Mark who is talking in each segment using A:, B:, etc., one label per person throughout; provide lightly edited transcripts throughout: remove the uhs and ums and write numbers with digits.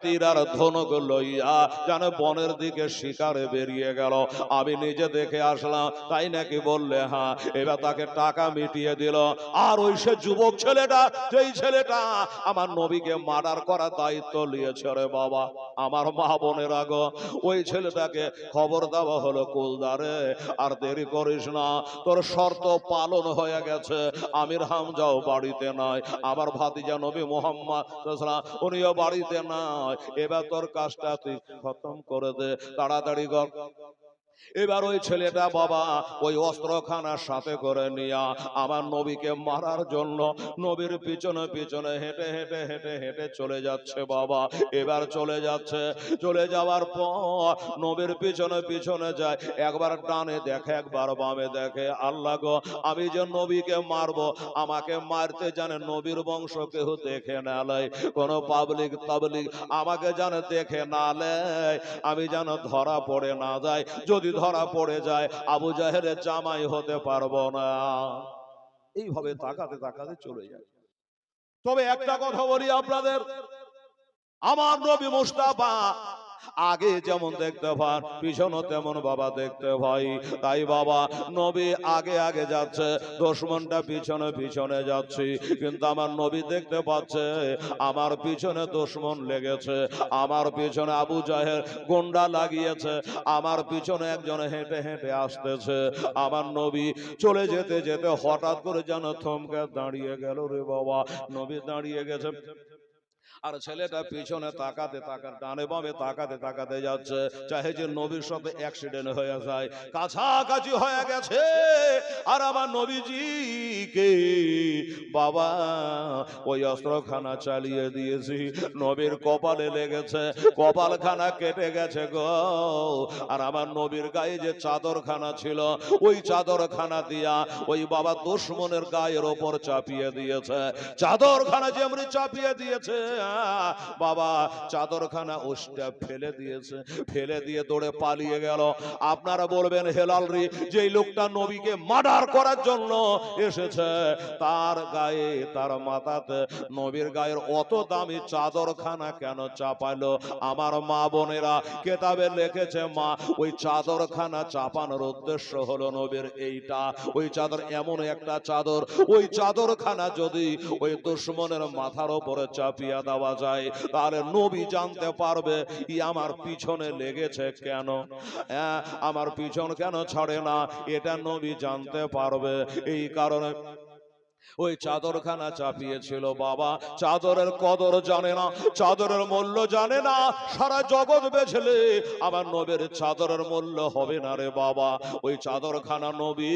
A: তীর আর ধনুক লইয়া যেন বনের দিকে শিকারে বেরিয়ে গেল। আমি নিজে দেখে আসলাম। তাই নাকি বললে? হ্যাঁ। এবার তাকে টাকা মিটিয়ে দিল। আর ওই সে যুবক ছেলেটা, যেই ছেলেটা আমার নবীকে মার্ডার করার দায়িত্ব নিয়েছে রে বাবা, আমার মা বোনের আগে ওই ছেলেটাকে খবর দেওয়া হলো, কুলদারে আর দেরি করিস না, তোর শর্ত পালন হয়ে গেছে। আমির হামজাও বাড়িতে নাই, আমার ভাতিজা নবী মুহাম্মদ উনিও বাড়িতে নাই। এবার তোর কাজটা তুই খতম করে দে, তাড়াতাড়ি কর। এবার ওই ছেলেটা বাবা ওই অস্ত্রখানার সাথে করে নিয়া আমার নবীকে মারার জন্য নবীর পিছনে পিছনে হেঁটে হেঁটে হেঁটে হেঁটে চলে যাচ্ছে বাবা। এবার চলে যাচ্ছে, চলে যাওয়ার পর নবীর পিছনে পিছনে যায়, একবার ডানে দেখে একবার বামে দেখে। আল্লাহ গো, আমি যে নবীকে মারবো, আমাকে মারতে জানে নবীর বংশ কেউ দেখে না লাই, কোন পাবলিক তাবলিক আমাকে জানে দেখে না লাই, আমি যেন ধরা পড়ে না যায়। যদি ধরা পড়ে যায় আবু জাহেলের জামাই হতে পারবো না। এইভাবে তাকাতে তাকাতে চলে যায়। তবে একটা কথা বলি আপনাদের, আমার নবী মুস্তাফা আগে যেমন দেখতে পান পিছনে তেমন বাবা দেখতে ভাই। তাই বাবা নবী আগে আগে যাচ্ছে, দুশমনটা পিছনে পিছনে যাচ্ছে, কিন্তু আমার নবী দেখতে পাচ্ছে আমার পিছনে দুশমন লেগেছে, আমার পিছনে আবু জাহেল গুন্ডা লাগিয়েছে, আমার পিছনে একজন হেঁটে হেঁটে আসতেছে। আমার নবী চলে যেতে যেতে হঠাৎ করে যেন থমকে দাঁড়িয়ে গেল রে বাবা। নবী দাঁড়িয়ে গেছে, আর ছেলেটা পিছনে তাকাতে তাকাতে ডানে বামে তাকাতে তাকাতে যাচ্ছে, চাহে যে নবীর সাথে অ্যাক্সিডেন্ট হয়ে যায়। কাছাকাছি হয়ে গেছে, আর আমার নবীজিকে বাবা ওই অস্ত্রখানা চালিয়ে দিয়েছি, নবীর কপালে লেগেছে, কপালখানা কেটে গেছে গো। আর আমার নবীর গায়ে যে চাদরখানা ছিল, ওই চাদরখানা দিয়া ওই বাবা দুশমনের গায়ের ওপর চাপিয়ে দিয়েছে। চাদরখানা যেমনি চাপিয়ে দিয়েছে বাবা, চাদরখানা ওষ্টা ফেলে দিয়েছে, ফেলে দিয়ে দৌড়ে পালিয়ে গেল। আপনারা বলবেন হেলাল রে, যে লোকটা নবীকে মার্ডার করার জন্য এসেছে, তার গায়ে তার মাথাতে নবীর গায়ের অত দামি চাদরখানা কেন চাপালো? আমার মা বোনেরা কেতাবে লিখেছে, মা ওই চাদরখানা চাপানোর উদ্দেশ্য হলো নবীর এইটা, ওই চাদর এমন একটা চাদর, ওই চাদরখানা যদি ওই দুশমনের মাথার উপরে চাপিয়ে দেওয়া যায়, তাহলে নবী জানতে পারবে ই আমার পিছনে লেগেছে কেন, আমার পিছন কেন ছাড়ে না, এটা নবী জানতে পারবে। এই কারণে ওই চাদরখানা চাপিয়েছিল বাবা। চাদরের কদর জানে না, চাদরের মূল্য জানে না, সারা জগৎ বেছলে আমার নবীর চাদরের মূল্য হবে না রে বাবা। ওই চাদরখানা নবী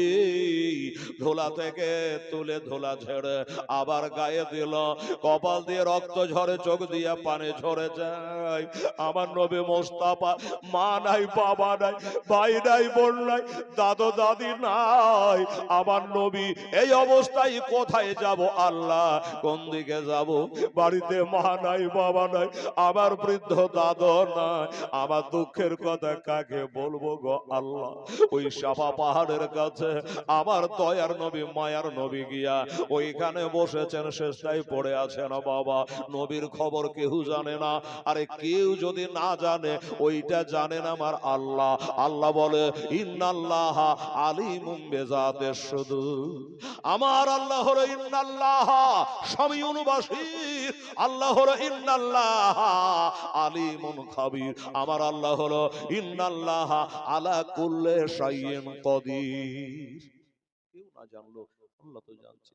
A: ধুলা থেকে তুলে ধুলা ঝেড়ে আবার গায়ে দিল, কপাল দিয়ে রক্ত ঝরে, চোখ দিয়ে পানি ঝরে যায়। আমার নবী মোস্তাফা, মা নাই, বাবা নাই, ভাই নাই, বোন নাই, দাদু দাদি নাই, আমার নবী এই অবস্থায় কোথায় যাব আল্লাহ, কোন দিকে যাব? বাড়িতে মা নাই, বাবা নাই, আমার বৃদ্ধ দাদু নাই, আমার দুঃখের কথা কাকে বলবো গো আল্লাহ? ওই সাফা পাহাড়ের কাছে আমার দয়ার নবী মায়ার নবী গিয়া ওইখানে বসেছেন, শেষটাই পড়ে আছেন বাবা। নবীর খবর কেউ জানে না, আরে কেউ যদি না জানে, ওইটা জানেন আমার আল্লাহ। আল্লাহ বলে, ইন্নাল্লাহ আলিমুম বিযাতিস সুদূর, আমার আল্লাহ হলো ইন্নাল্লাহ সামিউন বাসীর, আল্লাহ হলো ইন্নাল্লাহ আলিমুন খাবীর, আমার আল্লাহ হলো ইন্নাল্লাহ আলা কুল্লি শাইইন কাদির। কেউ না জানলো, আল্লাহ তো জানছে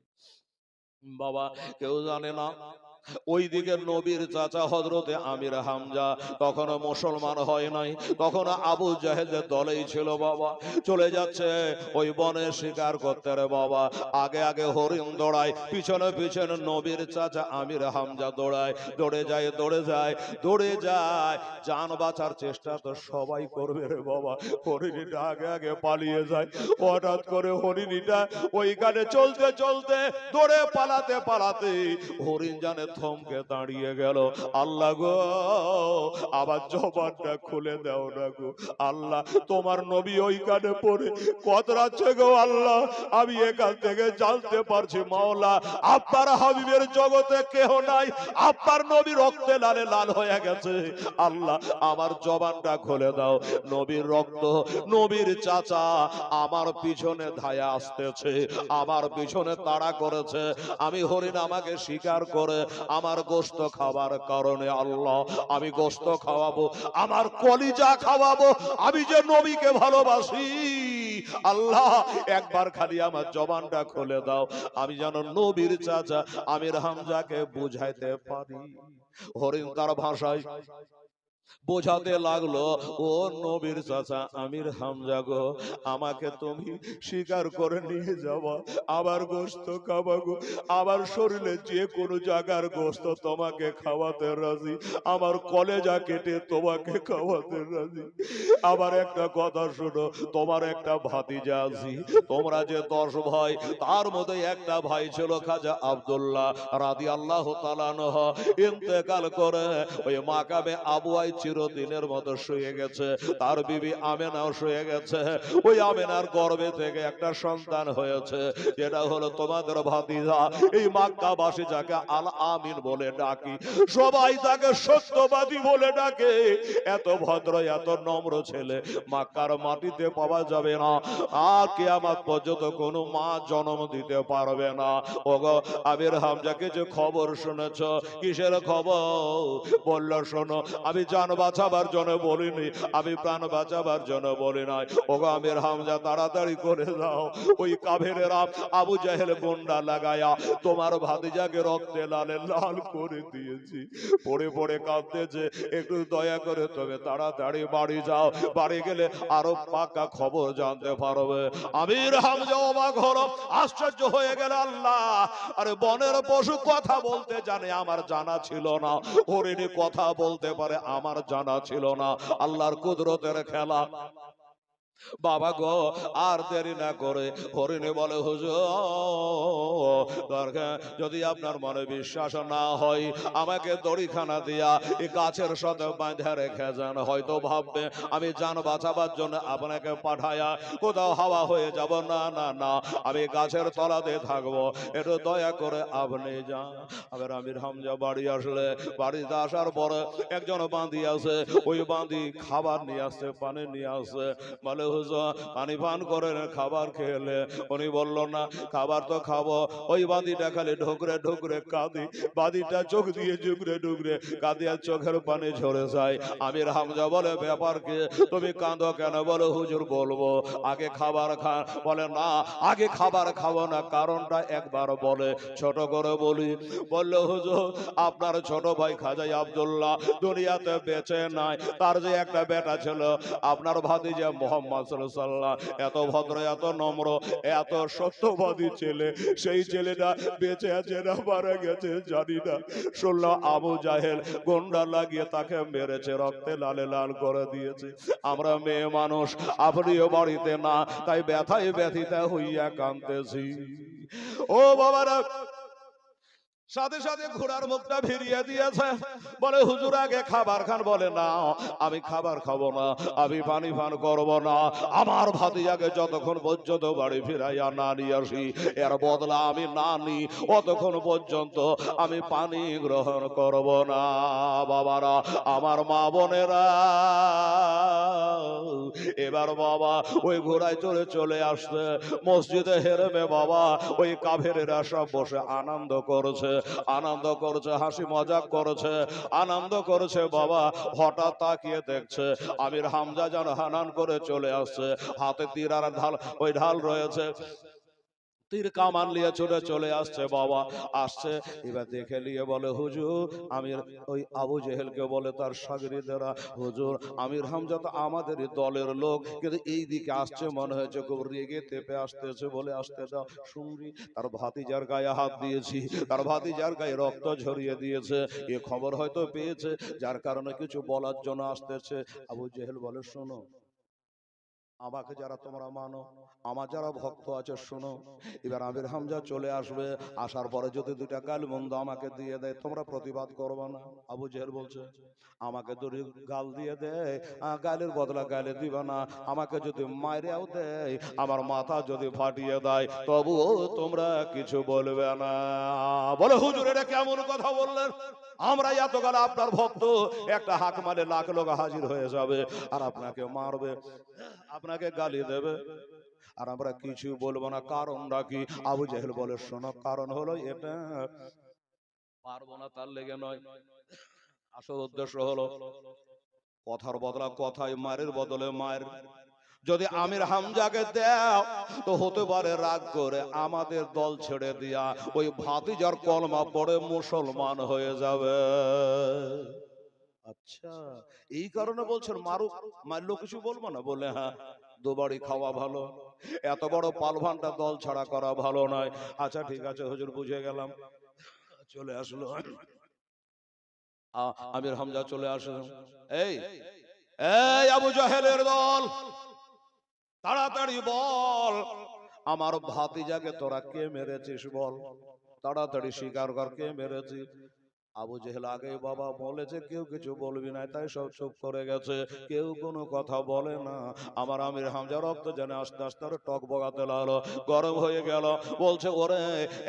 A: বাবা, কেউ জানে না। ওই দিকে নবীর চাচা হযরতে আমির হামজা তখনও মুসলমান হয় নাই, তখন আবু জাহেলের দলেই ছিল বাবা। চলে যাচ্ছে ওই বনে শিকার করতে রে বাবা। আগে আগে হরিণ দৌড়ায়, পিছনে পিছনে নবীর চাচা আমির হামজা দৌড়ায়, দৌড়ে যায় দৌড়ে যায় দৌড়ে যায়। জান বাঁচার চেষ্টা তো সবাই করবে রে বাবা। হরিণীটা আগে আগে পালিয়ে যায়, হঠাৎ করে হরিণীটা ওইখানে চলতে চলতে দৌড়ে পালাতে পালাতে হরিণ জানে থমকে দাঁড়িয়ে গেল। আল্লাহ গো, আবার জবানটা খুলে দাও না গো আল্লাহ। তোমার নবী ওইখানে পড়ে কতরাচ্ছে গো আল্লাহ। আমি এখান থেকে জানতে পারছি মাওলা, আপনার হাবিবের জগতে কেহ নাই, আপনার নবী রক্তে লালে লাল হয়ে গেছে। আল্লাহ আমার জবানটা খুলে দাও। নবীর রক্ত, নবীর চাচা আমার পিছনে ধায়া আসতেছে, আমার পিছনে তাড়া করেছে। আমি হরিণ আমাকে শিকার করে আমার গোশত খাবার কারণে আল্লাহ আমি গোশত খাওয়াবো, আমার কলিজা খাওয়াবো। আমি যে নবীকে ভালোবাসি আল্লাহ, একবার খালি আমার জবানটা খুলে দাও, আমি যেন নবীর চাচা আমির হামজাকে বুঝাইতে পারি। হরিণ তার ভাষায় বোঝাতে লাগলো, ও নবীর চাচা আমির হামজা গো, আমাকে তুমি স্বীকার করে নিয়ে যাওয়া, আবার গোশত খাওয়া গো, আমার শরীরে যে কোনো জায়গার গোশত তোমাকে খাওয়াতে রাজি, আমার কলেজা কেটে তোমাকে খাওয়াতে রাজি। আবার একটা কথা শোনো, তোমার একটা ভাতিজা আছে, তোমরা যে 10 ভাই, তার মধ্যে একটা ভাই ছিল খাজা আব্দুল্লাহ রাদিয়াল্লাহু তাআলা আনহু, ইন্তেকাল করে ওই মাকামে আবুয়াই চিরদিনের মতো শুয়ে গেছে। তার বিবি আমেনাও শুয়ে গেছে। ওই আমেনার গর্ভে থেকে একটা সন্তান হয়েছে, যেটা হলো তোমাদের ভাতিজা। এই মক্কাবাসী যাকে আল আমিন বলে ডাকি, সবাই তাকে সত্যবাদী বলে ডাকে। এত ভদ্র, এত নম্র ছেলে মক্কার মাটিতে পাওয়া যাবে না, আর কিয়ামত পর্যন্ত কোনো মা জন্ম দিতে পারবে না। ওগো আমির হামজাকে যে খবর শুনেছ, কিসের খবর? বলল শোনো, আমি জান বাঁচাবার জন্য বলিনি, আমি প্রাণ বাঁচাবার জন্য বলি নাই। ওগো আমির হামজা তাড়াতাড়ি করে দাও, ওই কাফেরেরা আবু জাহেল গুন্ডা লাগায়া তোমার ভাতিজাকে রক্তে লালে লাল করে দিয়েছি। পড়ে পড়ে কাঁদতেছে, একটু দয়া করে তবে তাড়াতাড়ি বাড়ি যাও, বাড়ি গেলে আরো পাকা খবর জানতে পারবে। আমির হামজা অবাক হলো, আশ্চর্য হয়ে গেল। আল্লাহ, আরে বনের পশু কথা বলতে জানে, আমার জানা ছিল না। হরিণী কথা বলতে পারে, আমার জানা ছিল না। আল্লাহর কুদরতের খেলা। বাবা গো, আর দেরি না করে হরিণী বলে, হুজুর যদি আপনার মনে বিশ্বাস না হয়, আমাকে দড়িখানা দিয়া এই গাছের সাথে বাঁধা রেখে যান। হয়তো ভাববে আমি জান বাঁচাবার জন্য আপনাকে পাঠায়া কোথাও হাওয়া হয়ে যাব। না না না, আমি গাছের তলাতে থাকবো, একটু দয়া করে আপনি যান। আবার আমির হামজা বাড়ি আসলে, বাড়িতে আসার পরে একজন বাঁধি আছে, ওই বাঁধি খাবার নিয়ে আসছে, পানি নিয়ে আসছে। বলে হুজুর পানি পান করেন, খাবার খেলে? উনি বলল না, খাবার তো খাবো। ওই বাঁধিটা খালি ঢুকরে ঢুকরে কাঁদি, বাঁধিটা চোখ দিয়ে ঢুকরে ঢুকরে কাঁদি, আর চোখের পানি ঝরে যায়। আমির হামজা বলে, ব্যাপার কি, তুমি কাঁদো কেন? বলো হুজুর বলবো, আগে খাবার খান। বলে না, আগে খাবার খাবো না, কারণটা একবার বলে ছোট করে বলি। বললো হুজুর আপনার ছোট ভাই খাজা আব্দুল্লাহ দুনিয়াতে বেঁচে নাই, তার যে একটা বেটা ছিল আপনার ভাতিজা মুহাম্মদ সাল্লাল্লাহু, এত ভদ্র, এত নম্র, এত সত্যবাদী ছেলে, সেই ছেলেটা বেঁচে আছে না মারা গেছে জানি না। শুনলো আবু জাহেল গুন্ডা লাগিয়ে তাকে মেরেছে, রক্তে লালে লাল করে দিয়েছে। আমরা মেয়ে মানুষ, আপনিও বাড়িতে না, তাই ব্যথায় ব্যথিতা হইয়া কাঁদতেছি। ও বাবারা, সাথে সাথে ঘোড়ার মুখটা ভিড়িয়ে দিয়েছে। বলে হুজুর আগে খাবার খান। বলে না, আমি খাবার খাবো না, আমি পানি পান করব না। আমার ভাতিজাকে যতক্ষণ পর্যন্ত বাড়ি ফিরাইয়া না নিয়ে আসি, এর বদলা আমি না নি, অতক্ষণ পর্যন্ত আমি পানি গ্রহণ করব না। বাবারা, আমার মা বোনেরা, এবার বাবা ওই ঘোড়ায় চড়ে চলে আসছে মসজিদে হেরেমে। বাবা ওই কাফেরেরা সব বসে আনন্দ করছে, আনন্দ করছে, হাসি মজাক করেছে, আনন্দ করেছে। বাবা হঠাৎ তাকিয়ে দেখছে আমির হামজা যেন হানান করে চলে আসছে, হাতে তীর আর ঢাল, ওই ঢাল রয়েছে, তীর কামান নিয়ে ছুটে চলে আসছে। বাবা আসছে, এবার দেখে নিয়ে বলে হুজুর, আমির ওই আবু জেহেলকে বলে তার শাগিরদেরা, হুজুর আমির হামজা তো আমাদেরই দলের লোক, কিন্তু এই দিকে আসছে, মনে হয়েছে খুব রেগে তেপে আসতেছে, বলে আসতে দাও। শুনবি তার ভাতিজার গায়ে হাত দিয়েছি, তার ভাতিজার গায়ে রক্ত ঝরিয়ে দিয়েছে, এ খবর হয়তো পেয়েছে, যার কারণে কিছু বলার জন্য আসতেছে। আবু জেহেল বলে, শোনো আমাকে যারা তোমরা মানো, আমার যারা ভক্ত আছে শোনো, এবার আমির হামজা চলে আসবে, আসার পরে যদি দুইটা গাল মন্দ আমাকে দিয়ে দেয় তোমরা প্রতিবাদ করবে না। আবু জেহেল বলছে আমাকে যদি গাল দিয়ে দেয় গালের বদলা গালে দিবে না, আমাকে যদি মাইরেও দেয়, আমার মাথা যদি ফাটিয়ে দেয়, তবুও তোমরা কিছু বলবে না। বলে হুজুর এটা কেমন কথা বললেন? আমরা এতকাল আপনার ভক্ত, একটা হাক মারে লাখ লোক হাজির হয়ে যাবে আর আপনাকে মারবে, আপনাকে গালি দেবে, আর আমরা কিছু বলবো না। কারণটা কি? আবু জেহেল বলে শোনো, কারণ হলো এটা, পারবো না তার লেগে নয়, আসল উদ্দেশ্য হলো কথার বদলা কথাই, মায়ের বদলে মায়ের। যদি আমির হামজাকে দাও তো হতে পারে রাগ করে আমাদের দল ছেড়ে দিয়া ওই ভাতিজার কলমা পড়ে মুসলমান হয়ে যাবে। আচ্ছা, এই কারণে বলছেন মারুক, মারলো কিছু বলবো না? বলে হ্যাঁ, দুবারই খাওয়া ভালো, এত বড় পালভানটা দল ছাড়া করা ভালো নয়। আচ্ছা ঠিক আছে হুজুর, বুঝে গেলাম। চলে আসলো আমির হামজা, চলে আসলো। এই এই আবু জাহেলের দল, তাড়াতাড়ি বল আমার ভাতিজাকে তোরা কে মেরেছিস, বল তাড়াতাড়ি স্বীকার কর কে মেরেছিস। আবু জেহেল আগে বাবা বলেছে কেউ কিছু বলবি না, তাই সব চুপ করে গেছে, কেউ কোনো কথা বলে না। আমার আমির হামজা রক্ত জানে আস্তে আস্তে টক বগাতে লাগলো, গরম হয়ে গেল। বলছে ওরে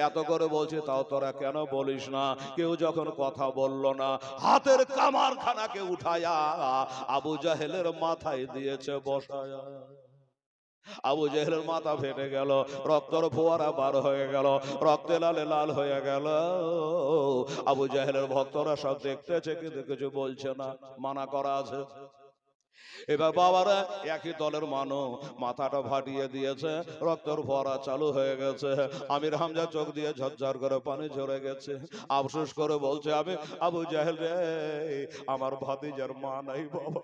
A: এত করে বলছি তাও তোরা কেন বলিস না? কেউ যখন কথা বলল না, হাতের কামারখানাকে উঠায়া আবু জাহেলের মাথায় দিয়েছে বসায়া। আবু জেহেলের মাথা ফেটে গেল, রক্তর ফোয়ারা বার হয়ে গেল, রক্তে লালে লাল হয়ে গেল। আবু জেহেলের ভক্তরা সব দেখতেছে কিন্তু কিছু বলছে না, মানা করা আছে। এবার বাবারা একই দলের মানুষ, মাথাটা ফাটিয়ে দিয়েছে, রক্তর ফোয়ারা চালু হয়ে গেছে। আমির হামজা চোখ দিয়ে ঝরঝর করে পানি ঝরে গেছে, আফসোস করে বলছে আমি আবু জাহেল রে, আমার ভাতিজার মা নাই, বাবা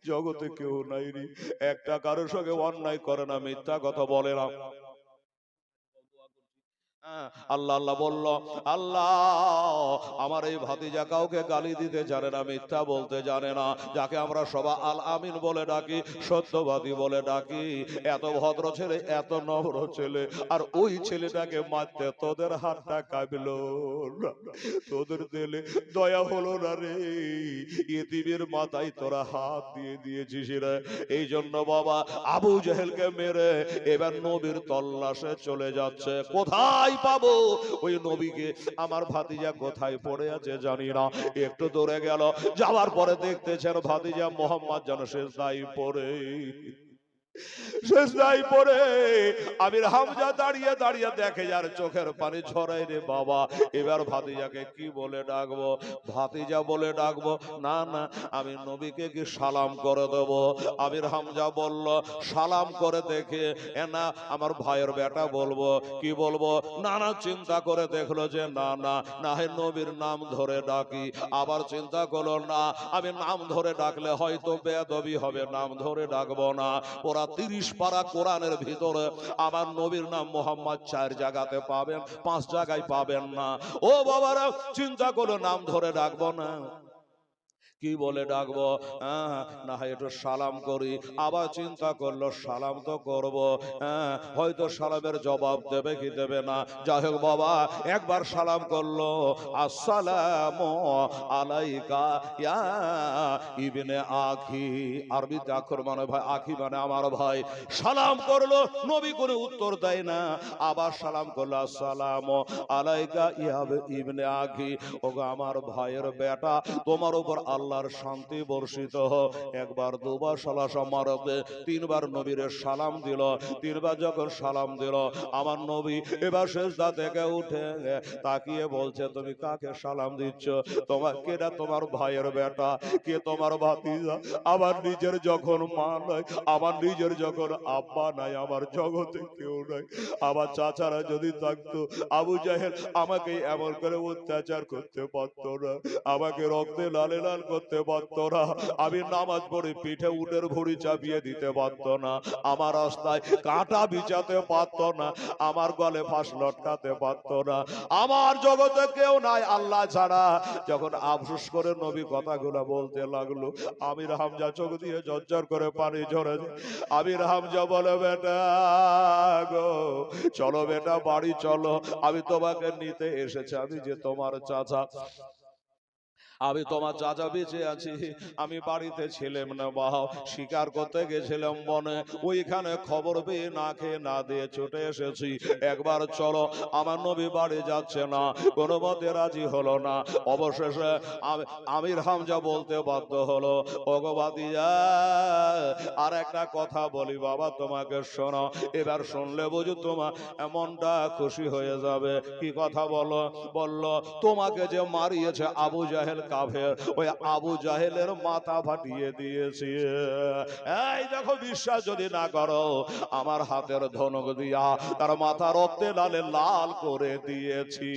A: জগতে কেউ নাই রে, একটা কারোর সঙ্গে অন্যায় করে না, মিথ্যা কথা বলে না। আল্লাহ আল্লাহ বলল, আল্লাহ আমার এই ভাতিজা কাউকে গালি দিতে জানে না, মিথ্যা বলতে জানে না, যাকে আমরা সবাই আল আমিন বলে ডাকি, সত্যবাদী বলে ডাকি, এত ভদ্র ছেলে, এত নম্র ছেলে, আর ওই ছেলেটাকে মারতে তোদের হাতটা কাঁপলো না, তোদের দিলে দয়া হলো না রে, ইতিমের মাথায় তোরা হাত দিয়ে দিয়েছিস রে। এই জন্য বাবা আবু জেহেলকে মেরে এবার নবীর তল্লাশে চলে যাচ্ছে। কোথায় পাবো ওই নবীকে? আমার ভাতিজা কোথায় পড়ে আছে জানি না। একটু দূরে গেল, যাওয়ার পরে দেখতেছেন ভাতিজা মোহাম্মদ যেন সেজদায় পড়ে, সেজদায় পড়ে আমির হামজা দাঁড়িয়ে দাঁড়িয়ে দেখে যার চোখের পানি ঝরাই রে বাবা। এবার ভাতিজাকে কি বলে ডাকবো? ভাতিজা বলে ডাকবো না না, আমি নবীকে কি সালাম করে দেব? আমির হামজা বলল সালাম করে দেখে না আমার ভাইয়ের বেটা বলবো, কি বলবো? নানা চিন্তা করে দেখলো যে না না, না হয় নবীর নাম ধরে ডাকি। আবার চিন্তা করলো না, আমি নাম ধরে ডাকলে হয়তো বেয়াদবি হবে, নাম ধরে ডাকবো না। ওরা 30 পারা কোরআনের ভিতরে আমার নবীর নাম মোহাম্মদ 4 জায়গাতে পাবেন, 5 জায়গায় পাবেন না। ও বাবারা চিন্তা করলো নাম ধরে ডাকবো না, কি বলে ডাকবো? না হয় একটু সালাম করি। আবার চিন্তা করলো সালাম তো করব, হয়তো সালামের জবাব দেবে কি দেবে না। যাই হোক বাবা একবার সালাম করলো, আসসালামু আলাইকা ইয়া ইবনে আখি, আরবিতে আখর মানে ভাই, আখি মানে আমার ভাই। সালাম করলো, নবী কোনো উত্তর দেয় না। আবার সালাম করলো, আসসালামু আলাইকা ইয়া ইবনে আখি, ওগো আমার ভাইয়ের বেটা, তোমার উপর আল্লাহর শান্তি বর্ষিত হোক। একবার দুবার সালাম মারতে, 3 বার নবীর সালাম দিল। 3 বার যখন সালাম দিল আমার নবী এবার সেজদা থেকে উঠে তাকিয়ে বলছে তুমি কাকে সালাম দিচ্ছ? তোমার কেটা? তোমার ভাইয়ের বেটা। কে তোমার ভাতিজা? আমার নিজের যখন মা নাই, আমার নিজের যখন আব্বা নাই, আমার জগতে কেউ নাই। আমার চাচারা যদি থাকতো, আবু জাহেল আমাকে এমন করে অত্যাচার করতে পারতো না, আমাকে রক্তে লালে লাল করতে করতে পারত না, আমি নামাজ পড়ে পিঠে উটের ভুঁড়ি চাপিয়ে দিতে পারত না, আমার রাস্তায় কাঁটা বিছাতে পারত না, আমার গলে ফাঁস লটকাতে পারত না, আমার জগতে কেউ নাই আল্লাহ ছাড়া। যখন আফসোস করে নবী কথাগুলো বলতে লাগলো, আমির হামজা চোখ দিয়ে ঝরঝর করে পানি ঝরে। আমির হামজা বলে, বেটা গো চলো বেটা বাড়ি চলো, আমি তোমাকে নিতে এসেছি, আমি যে তোমার চাচা, আমি তোমার চাচা বেঁচে আছি, আমি বাড়িতে ছিলাম না বাহ, শিকার করতে গেছিলাম বনে, ওইখানে খবর পেয়ে না খেয়ে না দিয়ে ছুটে এসেছি, একবার চলো। আমার নবী বাড়ি যাচ্ছে না, কোনো মতে রাজি হলো না। অবশেষে আমির হামজা বলতে বাধ্য হলো, ভগবাদিয়া আর একটা কথা বলি বাবা তোমাকে, শোনো, এবার শুনলে বুঝো তোমার মনটা খুশি হয়ে যাবে। কি কথা বলো? বলল, তোমাকে যে মারিয়েছে আবু জাহেল কাফের, ওই আবু জাহেলের মাথা ফাটিয়ে দিয়েছে। এই দেখো, বিশ্বাস যদি না করো, আমার হাতের ধনুক দিয়া তার মাথা রক্তে লালে লাল করে দিয়েছি।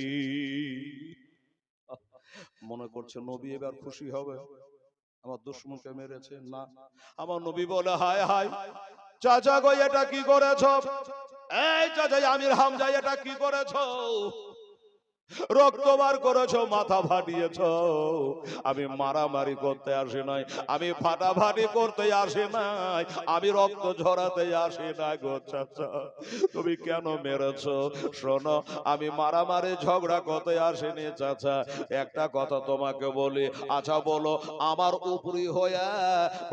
A: মনে করছে নবী এবার খুশি হবে, আমার দুশমনকে মেরেছে না। আমার নবী বলে, হায় হায় চাচা গো এটা কি করেছো? এই চাচা আমির হামজা এটা কি করেছো? রক্ত বার করেছো, মাথা ফাটিয়েছো। আমি মারামারি করতে আসি নাই, আমি ফাটাফাটি করতে আসি নাই, আমি রক্ত ঝরাতে আসি নাই গো চাচা, তুমি কেন মেরেছো? শোনো, আমি মারামারি ঝগড়া করতে আসিনি চাচা, একটা কথা তোমাকে বলি। আচ্ছা বলো, আমার উপরি হয়ে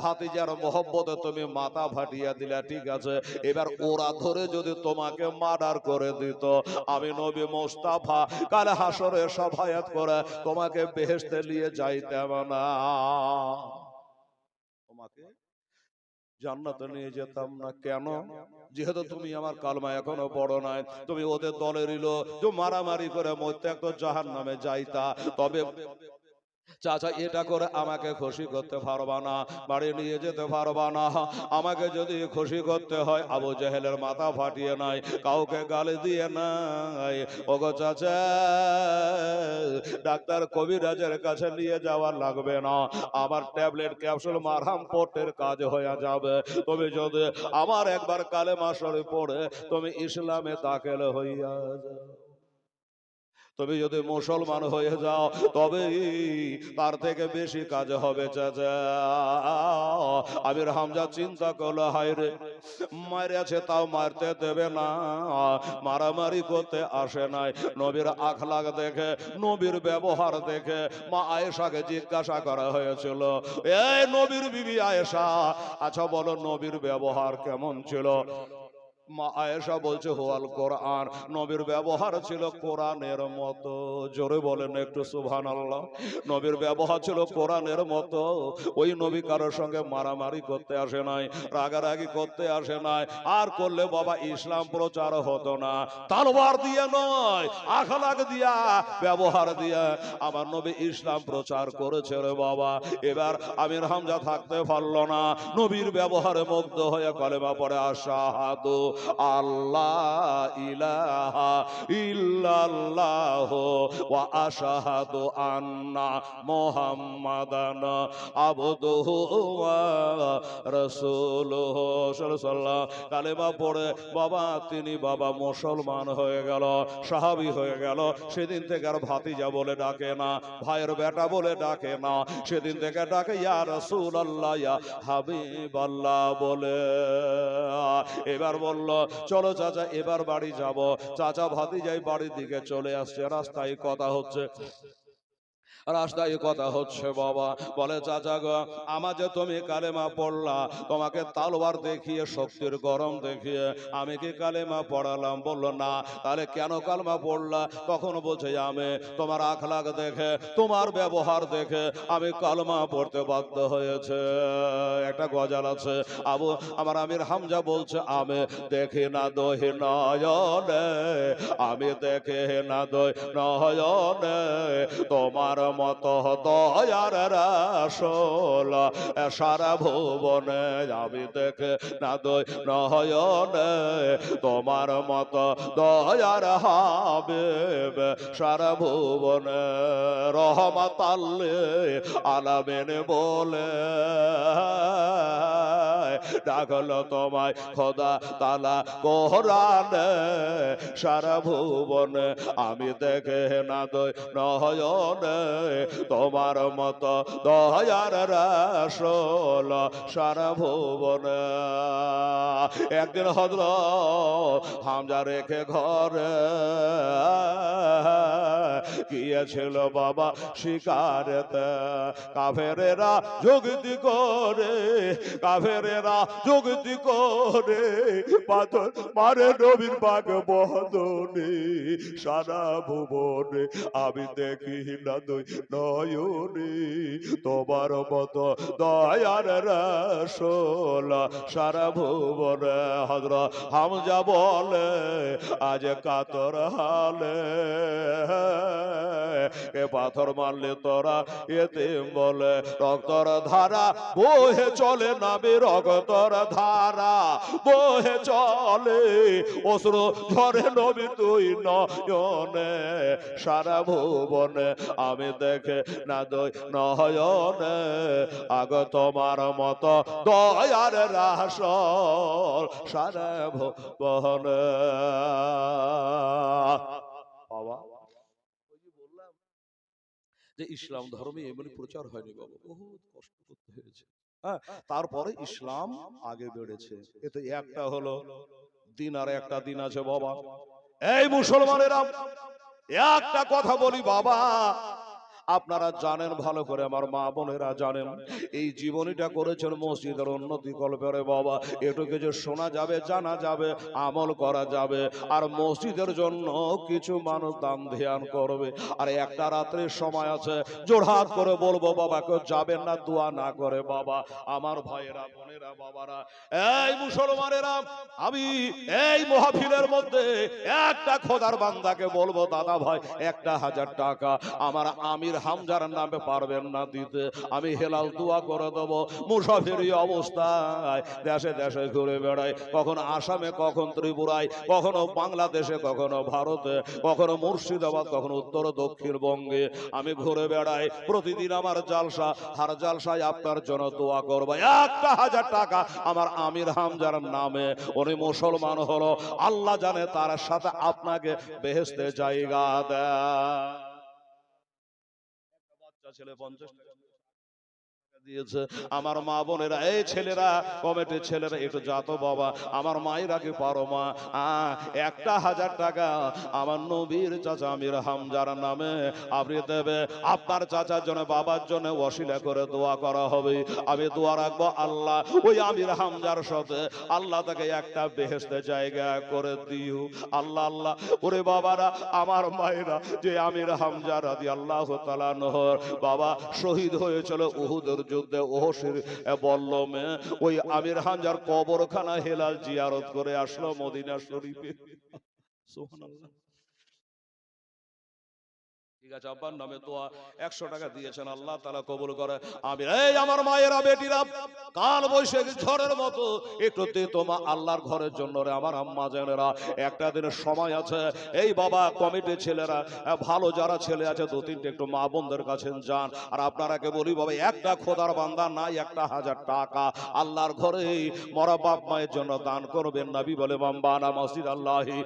A: ভাতিজার মহব্বতে তুমি মাথা ফাটিয়ে দিলা, ঠিক আছে, এবার ওরা ধরে যদি তোমাকে মার্ডার করে দিত, আমি নবী মোস্তাফা কাল হাসরে সাফায়াত করে তোমাকে বেহেশতে নিয়ে যাইতাম না, তোমাকে জান্নাতে নিয়ে যেতাম না। কেন? যেহেতু তুমি আমার কালমা এখনো পড়ো নাই, তুমি ওদের দলেরই লোক, তো মারামারি করে মরতে একটা জাহান্নামে যাইতা। তবে চাচা এটা করে আমাকে খুশি করতে পারবা না, বাড়ি নিয়ে যেতে পারবা না। আমাকে যদি খুশি করতে হয়, আবু জাহেলের মাথা ফাটিয়ে নাই, কাউকে গালি দিয়ে নাই, ওগো চাচা ডাক্তার কবিরাজের কাছে নিয়ে যাওয়া লাগবে না, আমার ট্যাবলেট ক্যাপসুল মারহাম পোটের কাজ হয়ে যাবে। তুমি যদি আমার একবার কালেমা শরীফ পড়ে তুমি ইসলামে দাখিল হইয়া যাও, তুমি যদি মুসলমান হয়ে যাও, তবে তার থেকে বেশি কাজ হবে চাচা। আমির হামজা চিন্তা করলো, হায় রে, মারিয়াছে তাও মারতে দেবে না, মারামারি করতে আসে নাই। নবীর আখলাক দেখে, নবীর ব্যবহার দেখে মা আয়েশাকে জিজ্ঞাসা করা হয়েছিল, এই নবীর বিবি আয়েশা, আচ্ছা বলো নবীর ব্যবহার কেমন ছিল? মা আয়েশা বলছে, হোয়াল কোরআন, নবীর ব্যবহার ছিল কোরআনের মতো। জোরে বলেন একটু সুবহানাল্লাহ। নবীর ব্যবহার ছিল কোরআনের মতো। ওই নবী কারোর সঙ্গে মারামারি করতে আসে নাই, রাগারাগি করতে আসে নাই, আর করলে বাবা ইসলাম প্রচার হতো না। তালওয়ার দিয়ে নয়, আখলাক দিয়া, ব্যবহার দিয়া আমার নবী ইসলাম প্রচার করেছে রে বাবা। এবার আমির হামজা থাকতে পারল না, নবীর ব্যবহারে মুগ্ধ হয়ে কলেমা পড়ে আশহাদু আল্লাহ ইলাহা ইল্লাল্লাহ ওয়া আশহাদু আন্না মুহাম্মাদান আবদুহু ওয়া রাসূলুহু সাল্লাল্লাহু কালেমা পড়ে বাবা তিনি বাবা মুসলমান হয়ে গেল, সাহাবী হয়ে গেল। সেদিন থেকে আর ভাতিজা বলে ডাকে না, ভাইয়ের বেটা বলে ডাকে না, সেদিন থেকে ডাকে ইয়া রাসূলুল্লাহ, ইয়া হাবিবাল্লাহ বলে। এবার বলল, চলো চাচা এবার বাড়ি যাব। চাচা ভাতিজাই বাড়ির দিকে চলে আসছে, রাস্তায় কথা হচ্ছে, রাস্তায় কথা হচ্ছে বাবা। বলে, চাচা গো, আমার যে তুমি কালেমা পড়লা, তোমাকে তালওয়ার দেখিয়ে শক্তির গরম দেখিয়ে আমি কি কালেমা পড়ালাম? বললো না। তাহলে কেন কালেমা পড়লা? তখন বলছে, আমি তোমার আখলাক দেখে, তোমার ব্যবহার দেখে আমি কালেমা পড়তে বাধ্য হয়েছে। একটা গজাল আছে, আমার আমির হামজা বলছে, আমি দেখি না দহি নয়নে, আমি দেখে না দই নয়নে, তোমার মতো দয়ার রাসূল সারা ভুবনে আমি দেখে না দই নয়নে, তোমার মতো দয়ার হাবিব সারা ভুবনে রহমাতাল লিল আলামিন বলে ডাকলো তোমায় খোদা তাআলা কোরআনে, সারা ভুবনে আমি দেখে না দই নয়নে, তোমার মতো দয়ার রাসূল সারা ভুবনে। একদিন হযরত হামজা রেখে ঘরে গিয়েছিল বাবা শিকারেতে, কাফেরেরা যুক্তি করে, কাফেরেরা যুক্তি করে পাথর মারে নবীর পাক বদনে, সারা ভুবনে আমি দেখি না দই নয়নে, তোমার মতো দয়ার রাসূল সারা ভুবনে। হযরত হামজা বলে আজ কাতর হালে, এ পাথর মারলে তোরা এতিম বলে, রক্তর ধারা বহে চলে নামে, রক্তর ধারা বহে চলে, অশ্রু ঝরে নবী তুই নয়নে, সারা ভুবনে আমি দেখে না দই নয়নে, আগ তোমার মতো দয়ার রাসূল সারা ভুবনে। বাবা বললাম যে ইসলাম ধর্মে এমনি প্রচার হয়নি বাবা, বহুত কষ্ট করতে হয়েছে। হ্যাঁ, তারপরে ইসলাম আগে বেড়েছে। এতে একটা হলো দিন, আর একটা দিন আছে বাবা। এই মুসলমানেরা একটা কথা বলি বাবা, আপনারা জানেন ভালো করে, আমার মা বোনেরা জানেন, এই জীবনীটা করেছেন মসজিদের উন্নতি কল্পে বাবা। এটুকু যে শোনা যাবে, জানা যাবে, আমল করা যাবে, আর মসজিদের জন্য কিছু মানুষ দান ধ্যান করবে। আর একটা রাত্রির সময় আছে, জোড়হাত করে বলবো বাবা, কেউ যাবেন না দোয়া না করে বাবা। আমার ভাইয়েরা বোনেরা বাবারা, এই মুসলমানেরা, আমি এই মাহফিলের মধ্যে একটা খোদার বান্দাকে বলবো, দাদা ভাই 1000 টাকা আমার আমির হামজার নামে পারবেন না দিতে, আমি হেলাল দোয়া করে দেবো। মুসাফিরি অবস্থায় দেশে দেশে ঘুরে বেড়াই, কখনো আসামে, কখন ত্রিপুরায়, কখনো বাংলাদেশে, কখনো ভারতে, কখনো মুর্শিদাবাদ, কখনো উত্তর দক্ষিণবঙ্গে আমি ঘুরে বেড়াই। প্রতিদিন আমার জালসা, হার জালসায় আপনার জন্য দোয়া করবো। 1000 টাকা আমার আমির হামজার নামে, উনি মুসলমান হলো, আল্লাহ জানে তার সাথে আপনাকে বেহেশতে জায়গা দেয়। ছেলে 50 টাকা দিয়েছে। আমার মা বোনেরা, এই ছেলেরা, কমিটির ছেলেরা একটু যাতো বাবা, আমার মায়েরা কি পারো মা, 1000 টাকা আমার নবীর চাচা আমির হামজার নামে আপনি দেবে। আপনার চাচার জন্য, বাবার জন্য ওসিলা করে দোয়া করা হবে। আমি দোয়া রাখবো, আল্লাহ ওই আমির হামজার সাথে আল্লাহ তাকে একটা বেহেশতে জায়গা করে দিও। আল্লাহ আল্লাহ। ওরে বাবারা, আমার মায়েরা, যে আমির হামজা রাদিয়াল্লাহু তাআলা নহর বাবা শহীদ হয়েছিল উহুদের যুদ্ধে, ওহসির বল্লমে, ওই আমির হামজার কবরখানা হেলাল জিয়ারত করে আসলো মদিনা শরীফে। সুবহানাল্লাহ। ঠিক আছে, আব্বার নামে দোয়া 100 টাকা দিয়েছেন, আল্লাহ তাআলা কবুল করে। আমি এই আমার মায়েরা বেটিরা, কাল বৈশাখী ঝড়ের মতো একটু তোমা আল্লাহর ঘরের জন্য রে আমার আম্মা জানেরা, একটা দিনের সময় আছে। এই বাবা কমিটির ছেলেরা, ভালো যারা ছেলে আছে 2-3টে একটু মা বোনদের কাছে যান। আর আপনারাকে বলি বাবা, একটা খোদার বান্দা নাই 1000 টাকা আল্লাহর ঘরে মরা বাপ মায়ের জন্য দান করবেন। নবী বলে বানা মসজিদ আল্লাহি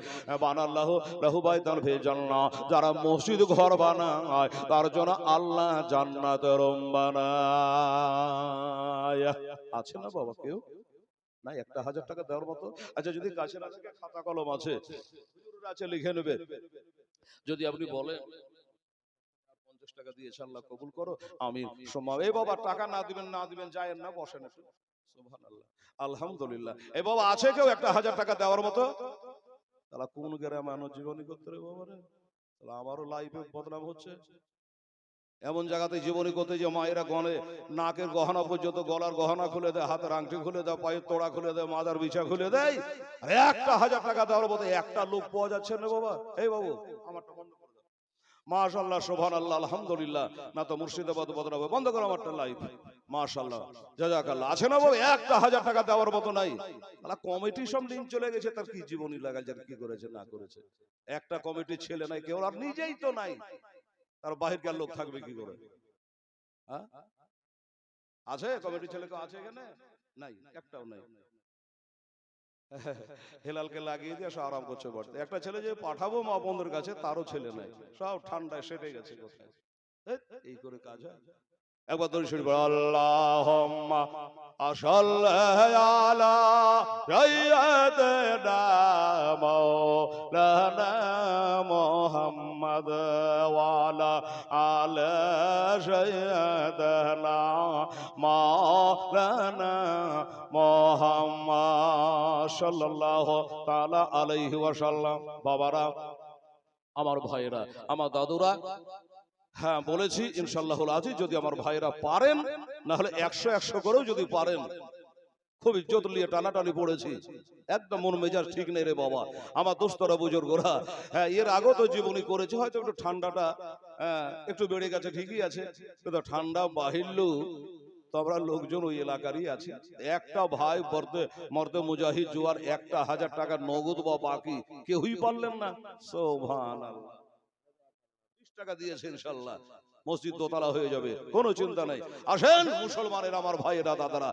A: বানাল্লাহু লাহু বাইতান ফি জান্নাহ, যারা মসজিদ ঘর বানায় তার জন্য আল্লাহ জান্নাতের বানায়। আছে না বাবা কেউ? না 1000 টাকা দেওয়ার মতো? আচ্ছা, যদি কাছের আজকে খাতা কলম আছে, হুজুর আছে, লিখে নেবে। যদি আপনি বলেন 50 টাকা দিয়েছে, আল্লাহ কবুল করো, আমিন। এই বাবা টাকা না দিবেন, না দিবেন, যায়েন না, বসেন একটু। সুবহানাল্লাহ, আলহামদুলিল্লাহ। এই বাবা আছে কেউ 1000 টাকা দেওয়ার মতো? তাহলে কোন গ্রামে মানুষ জীবনী করতে রে বাবা রে? তাহলে আমারও লাইফে বদনাম হচ্ছে। এমন জায়গাতে জীবনী করতে যে মায়েরা গনে নাকের গহনা পর্যন্ত, গলার গহনা খুলে দেয়, হাতের আংটি খুলে দেয়, পায়ের তোড়া খুলে দেয়, মাদার বিছা খুলে দেয়। আর 1000 টাকা দেওয়ার মতো একটা লোক পাওয়া যাচ্ছে না বাবা। এই বাবু আমারটা বন্ধ করে দাও। মাশাআল্লাহ, সুবহানাল্লাহ, আলহামদুলিল্লাহ। না তো মুর্শিদাবাদ বদলাবে, বন্ধ করো আমারটা লাইভ। মাশাআল্লাহ, জাযাকাল্লাহ। আছে না বাবু, একটা 1000 টাকা দেওয়ার মতো নাই। আলা কমিটি সব দিন চলে গেছে, তার কি জীবনী লাগাল, যার কি করেছে না করেছে। একটা কমিটি ছেলে নাই, কেউ আর নিজেই তো নাই, তার বাহিরকার লোক থাকবে কি করে? হ্যাঁ, আছে কমিটি ছেলে কেউ আছে এখানে? নাই, একটাও নাই। হেলালকে লাগিয়ে দিয়ে সব আরাম করছে বাড়িতে। একটা ছেলে যে পাঠাবো মা বোনদের কাছে, তারও ছেলে নাই, সব ঠান্ডায় সেটে গেছে কোথায়। ধ্যাৎ, এই করে কাজ হয়? একবার দরুদ শরীফ পড়ো, আল্লাহুম্মা সাল্লি আলা সাইয়্যিদিনা মাওলানা মুহাম্মদ ওয়া আলা আলি সাইয়্যিদিনা মাওলানা মুহাম্মদ সাল্লাল্লাহু তাআলা আলাইহি ওয়াসাল্লাম। বাবারা, আমার ভাইরা, আমার দাদুরা, হ্যাঁ বলেছি ইনশাআল্লাহুল আজিজ, যদি আমার ভাইরা পারেন, না হলে 100 করেও যদি পারেন, খুব ইজ্জত নিয়ে টানাটানি পড়েছি, একদম মন মেজাজ ঠিক নেই রে বাবা। আমার দোস্তরা বুজুর্গরা, হ্যাঁ এর আগেও তো জীবনী করেছে, হয়তো একটু ঠান্ডাটা একটু বেড়ে গেছে, ঠিকই আছে, কিন্তু ঠান্ডা বাহিল্লু তো আমরা লোকজন ওই এলাকারই আছি। একটা ভাই মর্দে মুজাহিদ জোয়ার 1000 টাকা নগদ বা বাকি কেউই পারলেন না। সুবহানাল্লাহ, 20 টাকা দিয়েছে, ইনশাআল্লাহ মসজিদ দোতলা হয়ে যাবে, কোনো চিন্তা নাই। আসেন মুসলমানের আমার ভাইয়েরা দাদারা,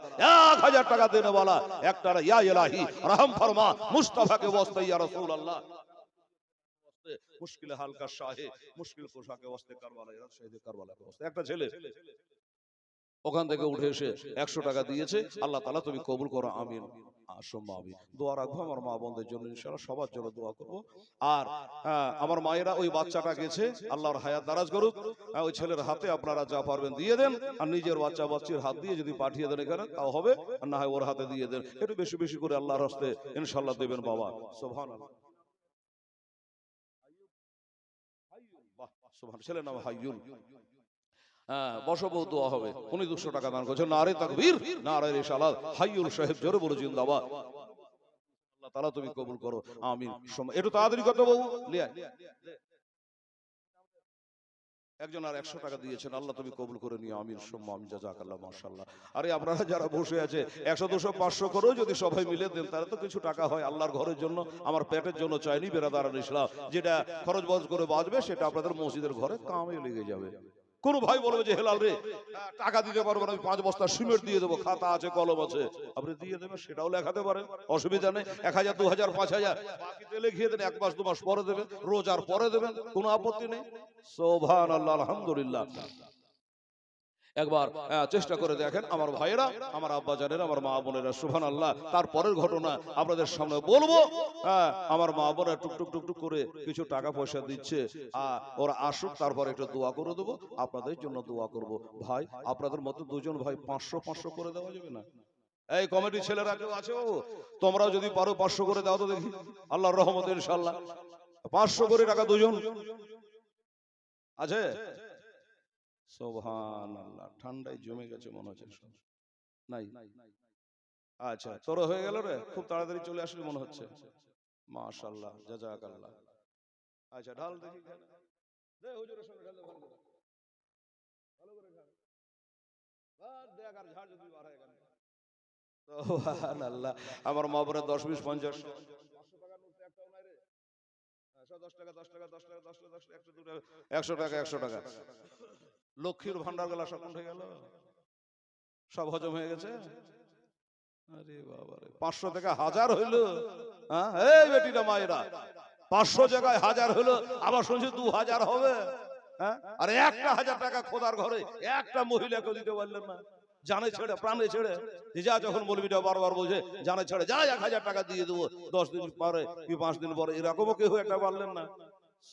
A: 1000 টাকা দেনে वाला একটা ইয়া ইলাহি রহম ফরমা মুস্তাফাকে ওয়াস্তে ইয়া রাসূলুল্লাহ, মুশকিল হাল কা শাহে মুশকিল কুশাকে ওয়াস্তে কারবালা ইয়া শহীদ কারবালা কে ওয়াস্তে। একটা ছেলে ওখান থেকে উঠে এসে 100 টাকা দিয়েছে। আল্লাহ তাআলা তুমি কবুল করো, আমিন। আমি দোয়া রাখবো আমার মা বোনদের জন্য, ইনশাআল্লাহ সবার জন্য দোয়া করব। আর আমার মায়েরা, ওই বাচ্চাটা গেছে, আল্লাহর হায়াত দারাজ করুক, ওই ছেলের হাতে আপনারা যা পারবেন দিয়ে দেন, আর নিজের বাচ্চা বাচ্চির হাত দিয়ে যদি পাঠিয়ে দেন এখানে তাও হবে, আর না হয় ওর হাতে দিয়ে দেন, একটু বেশি বেশি করে আল্লাহর রাস্তায় ইনশাআল্লাহ দেবেন বাবা। সুবহানাল্লাহ, বাহ, সুবহানাল্লাহ, ছেলের নাম হাইয়ুল। বসবো, দোয়া হবে। উনি 200 টাকা দান করেছেন। নারে তাকবীর, নারে রিসালাত, হাইয়ুল সাহেব জোরে বলে জিন্দাবাদ। আল্লাহ তাআলা তুমি কবুল করো, আমিন। একটু তাড়াতাড়ি কত বাবু লিয়া, একজন আর 100 টাকা দিয়েছেন, আল্লাহ তুমি কবুল করে নিও, আমিন সুম্মা আমিন। জাযাকাল্লাহ, মাশাআল্লাহ। আরে আপনারা যারা বসে আছে 100 200 500 করেও যদি সবাই মিলে দেন, তাহলে তো কিছু টাকা হয় আল্লাহর ঘরের জন্য, আমার পেটের জন্য চাইনি বেরাদারান ইসলাম, যেটা খরচ বজ করে বাঁচবে সেটা আপনাদের মসজিদের ঘরে কামে লেগে যাবে। কোন ভাই বলবে যে হেলাল রে টাকা দিতে পারবো না, আমি 5 বস্তা সিমেন্ট দিয়ে দেবো, খাতা আছে কলম আছে, আপনি দিয়ে দেবেন, সেটাও লেখাতে পারেন, অসুবিধা নেই। 1000 2000 5000 বাকিতে লিখিয়ে দেন, 1 মাস 2 মাস পরে দেবেন, রোজার পরে দেবেন, কোনো আপত্তি নেই। সুবহানাল্লাহ, আলহামদুলিল্লাহ। একবার চেষ্টা করে দেখেন আমার ভাইয়েরা, আমার আব্বা জানেরা, আমার মা বোনেরা, সুবহানাল্লাহ। তারপরের ঘটনা আপনাদের সামনে বলবো। আমার মা বোনেরা টুকটুক টুকটুক করে কিছু টাকা পয়সা দিচ্ছে, ওরা আসুক, তারপর একটু দোয়া করে দেবো, আপনাদের জন্য দোয়া করব। ভাই আপনাদের মতো দুজন ভাই 500 500 করে দেওয়া যাবে না? এই কমিটি ছেলেরা কেউ আছে বাবু? তোমরাও যদি পারো 500 করে দাও তো দেখি, আল্লাহর রহমতে ইনশাআল্লাহ। 500 করে টাকা দুজন আছে? সুবহানাল্লাহ, ঠান্ডায় জমে গেছে মনে হচ্ছে। নাই, আচ্ছা তোর হয়ে গেল রে, খুব তাড়াতাড়ি চলে আসলি মনে হচ্ছে। মাশাআল্লাহ, জাযাকাল্লাহ। আচ্ছা ঢাল দেখি, দে হুজুরের সঙ্গে ঢাল, ভালো করে ভালো করে ঢাল, আর দেখ আর ঝাড় যদি বার হয়ে গেল। সুবহানাল্লাহ। আমার মা বলে 10 20 50 500 টাকার নোট একটাও নাই রে। 10 টাকা 10 টাকা 10 টাকা 10 টাকা 10 টাকা 100 টাকা 100 টাকা। লক্ষ্মীর ভান্ডার গুলা সব উঠে গেল, সব হজম হয়ে গেছে। আরে বাবা রে, 500 টাকা 1000 হইলো। হ্যাঁ এই বেটিরা মায়েরা, 500 জায়গায় 1000 হলো, আবার শুনছি 2000 হবে। হ্যাঁ, আর একটা 1000 টাকা খোদার ঘরে একটা মহিলাকে দিতে পারলেন না, জানে ছেড়ে প্রাণে ছেড়ে। যা যখন মৌলবীটা বারবার বলছে জানে ছেড়ে যা 1000 টাকা দিয়ে দেবো 10 দিন পরে কি 5 দিন পরে, এরকমও কেউ একটা পারলেন না।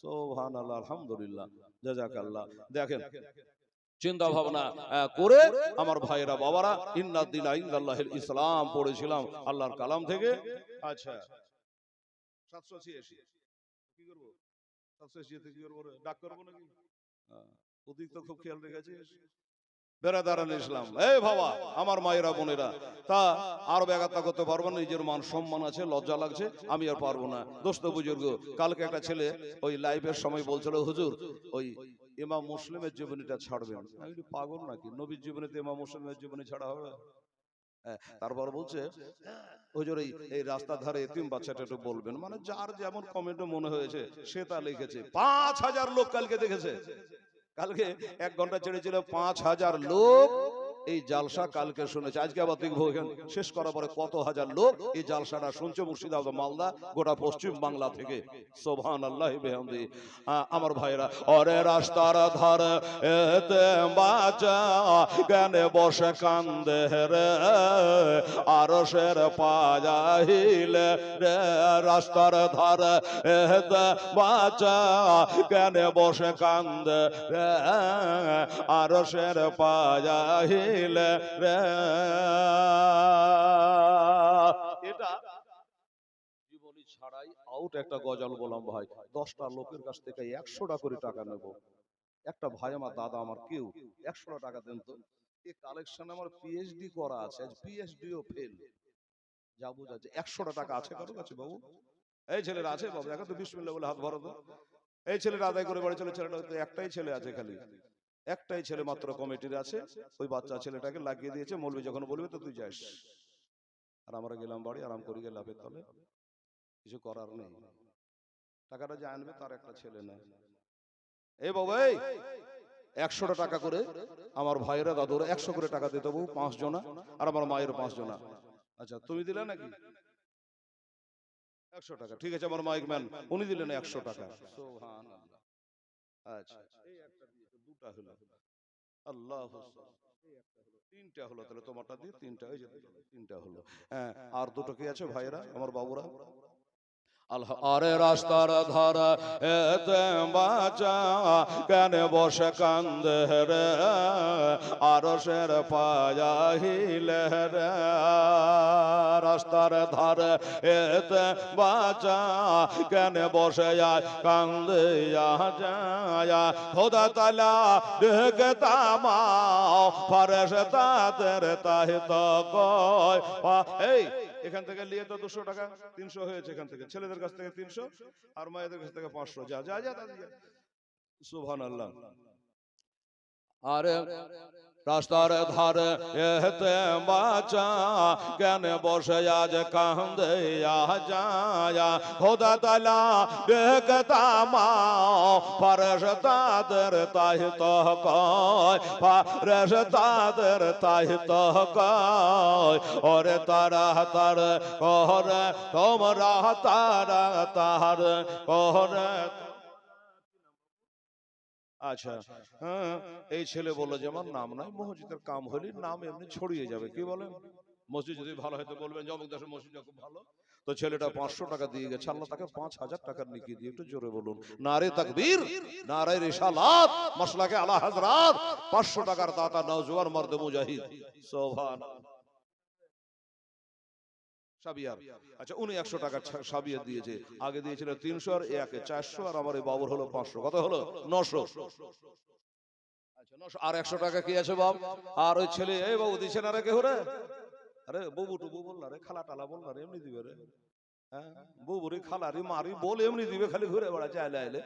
A: সুবহানাল্লাহ, আলহামদুলিল্লাহ, জাযাকাল্লাহ। দেখেন চিন্তা ভাবনা করে আমার ভাইয়েরা বাবারা, ইন্নাদ দীনা ইনদাল্লাহিল ইসলাম পড়েছিলাম আল্লাহর কালাম থেকে। আচ্ছা 786 কি করব? 786 তে কি করব? ডাক করব নাকি? ওদিক তো খুব খেয়াল রেখেছিস। বেরাদারান ইসলাম, এই বাবা আমার মায়েরা বোনেরা, তা আর ব্যাঘাত করতে পারবো না, নিজের মান সম্মান আছে, লজ্জা লাগছে, আমি আর পারবো না। দোস্ত বুজুর্গ, কালকে একটা ছেলে ওই লাইভের সময় বলছিল, হুজুর ওই ইমাম মুসলিমের জীবনীটা ছাড়বেন। আমি পাগল নাকি? নবীর জীবনীতে ইমাম মুসলিমের জীবনী ছাড়া হবে? তারপর বলছে হুজুর এই রাস্তার ধারে এতিম বাচ্চাটা একটু বলবেন, মানে যার যেমন কমেন্টে মনে হয়েছে সে তা লিখেছে। 5000 লোক কালকে দেখেছে, কালকে 1 ঘন্টা ছেড়েছিল, 5000 লোক এই জালসা কালকে শুনেছে। আজকে আবার দেখবো শেষ করার পরে কত হাজার লোক এই জালসাটা শুনছে, মুর্শিদাবাদ, মালদা, গোটা পশ্চিম বাংলা থেকে। সুবহানাল্লাহ বিহামদি। আমার ভাইরা, ওরে রাস্তার ধারে এতে বাঁচা গানে বসে কান্দে রে, আরশের পাজাহিলে রে, রাস্তার ধারে এতে বাঁচা গানে বসে কান্দে রে, আরশের পাজাহিলে রে। এটা জীবনী ছাড়াই আউট একটা গজল বললাম ভাই, 10টা লোকের কাছ থেকে 100টা করে টাকা নেব। একটা ভাই আমার, দাদা আমার, কেউ 100টা টাকা দেন তো। এই কালেকশন আমার পিএইচডি করা আছে, আজ পিএইচডিও ফেল, যা বুঝাচ্ছে। 100টা টাকা আছে কারো কাছে বাবু? এই ছেলের আছে বাবু? এখন তো বিসমিল্লাহ বলে হাত ভরো তো। এই ছেলেটা আদায় করে বাড়ি চলে, ছেলেটা একটাই ছেলে আছে, খালি একটাই ছেলে মাত্র কমিটির আছে। ওই বাচ্চা ছেলেটাকে লাগিয়ে দিয়েছে, মৌলবি যখন বলবে তো তুই যাস। আর আমরা গেলাম বাড়ি, আরাম করি গেলাম লাভের তলে, কিছু করার নেই। টাকাটা যে আনবে তার একটা ছেলে নেই। এই বাবা, এই 100টা টাকা করে আমার ভাইয়েরা, দাদুরা 100 করে টাকা দিতে বউ, 5 জনা, আর আমার মায়ের 5 জনা। আচ্ছা, তুমি দিলে নাকি 100 টাকা? ঠিক আছে, আমার মাইক ম্যান উনি দিলেন 100 টাকা। সুবহানাল্লাহ। আচ্ছা, এই একটা দিয়েছে, দুটা হলো। আল্লাহ, তিনটা হলো, তাহলে তোমারটা দিয়ে তিনটা, এই যে তিনটা হলো। হ্যাঁ, আর দুটো কি আছে ভাইরা, আমার বাবুরা? আরে রাস্তার ধারা এতে বাঁচা কেন বসে কান্দে রে, আরশের পাজাহিলে রে, রাস্তার ধারে এতে বাঁচা কেন বসে যায় কান্দে যায়, খোদা তাআলা দেখতা মাও ফারেশতাদের তাহিত কয়। এই এখান থেকে নিয়ে তো 200 টাকা, 300 হয়েছে। এখান থেকে ছেলেদের কাছ থেকে 300 আর মায়েদের কাছ থেকে 500। যা যা যা দাদি, সুবহানাল্লাহ। আরে রাস্তার ধারে এতে বাঁচা কেন বসে আজ কান্দে যায়, খোদা তাআলা দেখতা মাও ফারেশতাদের তাহিত কয়, ফারেশতাদের তাহিত কয়, ওরে তারা তার করে তোমরা তারা তার করে। আচ্ছা, হ্যাঁ, এই ছেলে বললো যে আমার নাম নাই, মসজিদের কাম হলে নাম এমনি ছড়িয়ে যাবে, কি বলেন? মসজিদ যদি ভালো হয় তো বলবেন জমক দাসের মসজিদ খুব ভালো। তো ছেলেটা 500 টাকা দিয়ে গেছে, আল্লাহ তাকে 5000 টাকার নেকি দিয়ে। একটু জোরে বলুন নারে তাকবীর, নারে রিসালাত, মাসলাকে আলা হযরত। 500 টাকার দাতা নওজোয়ান মর্দ মুজাহিদ। সুবহানাল্লাহ। সাবিয়ার, আচ্ছা উনি 100 টাকা সাবিয়ার দিয়েছে। আগে দিয়েছিল 300 আর একে 400, আর আমার এই বাবুর হলো 500। কত হলো? 900। আচ্ছা 900 আর 100 টাকা কি আছে বাপ? আর ওই ছেলে, এই বাবু দিছে না রে কেউ রে? আরে বুবু টুবু বল না রে, খালা টালা বল না রে, এমনি দিবে রে। হ্যাঁ, বুবুরি খালারি মারি বল এমনি দিবে, খালি ঘুরে বেড়া চাইলে আইলে।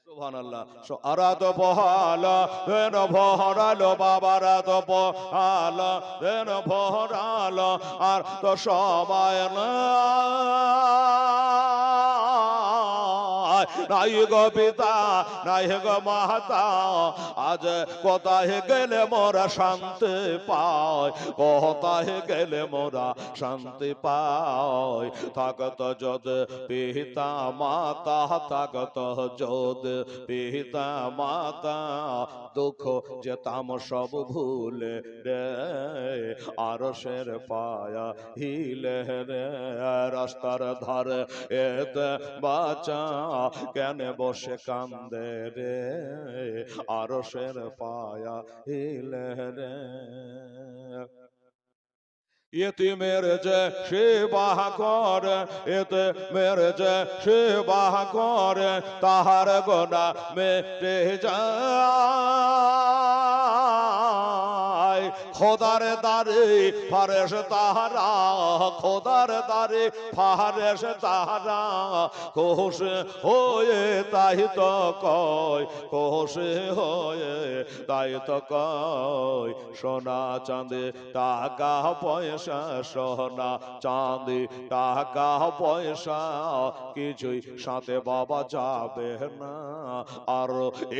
A: সুবহানাল্লাহ। আরাত পহালা দেন ভরালো, বাবারা তো পহালা দেন ভরালো, আর তো সবাই না নাই গো পিতা, নাই গো মাতা, আজ কোথায় গেলে মোরা শান্তি পাই, কোথায় গেলে মোরা শান্তি পাই। থাকত যদ পিতা মাতা, থাকত যদ পিতা মাতা, দুঃখ যেতাম সব ভুলে রে, আরশের পায়া হিলে রে, রাস্তার ধারে এতে বাঁচা কেন বসে কান্দে রে, আরশের পায়া হিলে রে। ইতিমের যে সেবা করে, ইতিমের যে সেবা করে, তাহার গোনা মেটে যায়, খোদার দারে ফারেশতারা, খোদার দারে ফারেশতারা খুশি হয়ে তাই তো কয়, খুশি হয়ে তাই তো কয়, সোনা চাঁদে টাকা পয়সা, সোনা চাঁদে টাকা পয়সা কিছুই সাথে বাবা যাবে না। আর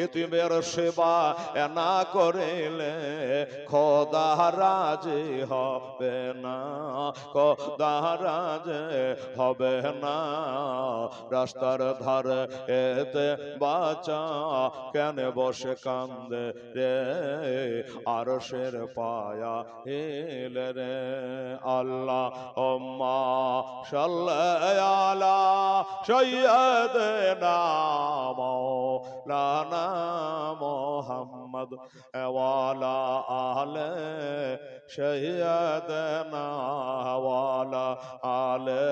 A: এতিমের সেবা না করিলে খোদা রাজি হবে না, খোদা রাজি হবে না। রাস্তার ধারে এতে বাচ্চা কেন বসে কান্দে রে, আরশের পায়া এলে রে। আল্লাহ উম্মা সাল্লি আলা সাইয়্যিদিনা মাওলানা মুহাম্মদ ওয়া আলা আলি সাইয়্যিদিনা ওয়া আলা আলি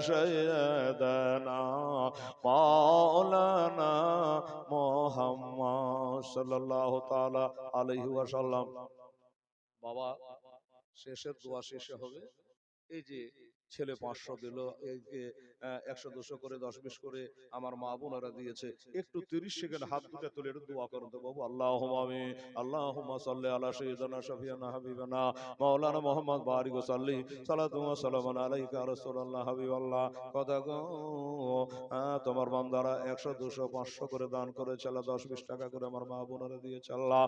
A: সাইয়্যিদিনা মাওলানা মুহাম্মদ সাল্লাল্লাহু তাআলা আলাইহি ওয়াসাল্লাম। বাবা শেষের দোয়া শেষে হবে। এই যে ছেলে 500 দিল, এই যে 100-200 করে 10-20 করে আমার মা বোনেরা দিয়েছে, একটু 30 সেকেন্ড হাত দুটো তুলে একটু দোয়া করুন তো বাবু। আল্লাহুম্মা আমিন। আল্লাহুম্মা সাল্লি আলা সাইয়্যিদিনা শাফিয়ানা হাবিবানা মাওলানা মুহাম্মদ বারিক ওয়া সাল্লি সালাতু ওয়া সালামুন আলাইকা ইয়া রাসূলুল্লাহ হাবিবাল্লাহ। কথা গো তোমার বান্দারা 100-200 500 করে দান করেছে, আল্লাহ 10-20 টাকা করে আমার মা বোনেরা দিয়েছে। আল্লাহ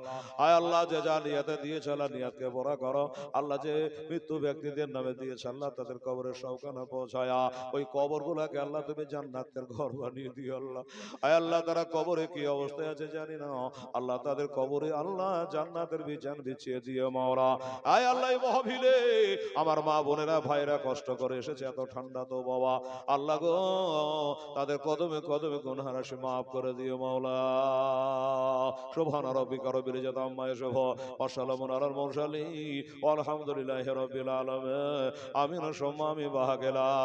A: আয় আল্লাহ যে যা নিয়াতে দিয়েছে আল্লাহ নিয়াতকে বড় করো। আল্লাহ যে মৃত্যু ব্যক্তিদের নামে দিয়েছে আল্লাহ তাদের কবরের শৌকানা পৌঁছায়া ওই কবরগুলোকে আল্লাহ তুমি জান্নাতের ঘর বানিয়ে দিও। আল্লাহ আয় আল্লাহ তারা কবরে কি অবস্থায় আছে জানি না, আল্লাহ তাদের কবরে আল্লাহ জান্নাতের বিছান বিছিয়ে দিও মাওলা। আয় আল্লাহ এই মাহফিলে আমার মা বোনেরা ভাইরা কষ্ট করে এসেছে, এত ঠান্ডা তো বাবা, আল্লাহ গো তাদের কদমে কদমে গুনাহ রাশি মাফ করে দিও মাওলা। সুবহান রাব্বিকা রাব্বিল ইজ্জাতি আম্মা ইয়াসিফুন ওয়া সালামুন আলাল মুরসালিন আলহামদুলিল্লাহি রাব্বিল আলামিন। আমিন সুম্মা আমিন। লা